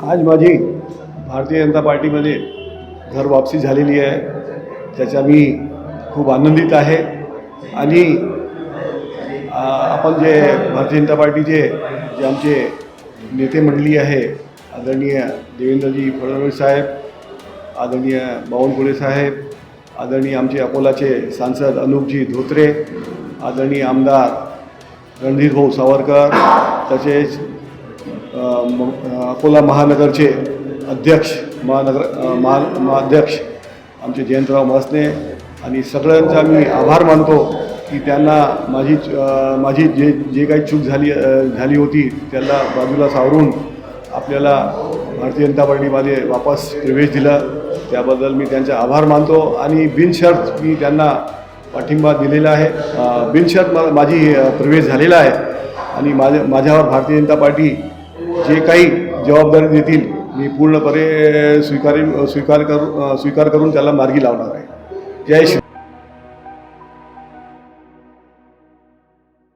आज माझी भारतीय जनता पार्टीमध्ये घर वापसी झालेली आहे, त्याचा मी खूप आनंदित आहे। आणि आपण जे भारतीय जनता पार्टीचे जे आमचे नेते मंडळी आहे, आदरणीय देवेंद्रजी फडणवीस साहेब, आदरणीय बावनकुळे साहेब, आदरणीय आमचे अकोलाचे सांसद अनुपजी धोत्रे, आदरणीय आमदार रणधीर भाऊ सावरकर, तसेच अकोला महानगरचे अध्यक्ष महाअध्यक्ष आमचे जयंतराव मसने आणि सगळ्यांचा मी आभार मानतो की त्यांना माझी जे काही चूक झाली होती त्याला बाजूला सावरून आपल्याला भारतीय जनता पार्टीमध्ये वापस प्रवेश दिला, त्याबद्दल मी त्यांचे आभार मानतो। आणि बिनशर्त मी त्यांना पाठिंबा दिलेला आहे, बिनशर्त माझी प्रवेश झालेला आहे आणि माझ्यावर भारतीय जनता पार्टी जे काही जबाबदारी देतील मी पूर्णपणे स्वीकार करून त्याला मार्गी लावणार आहे। जय श्री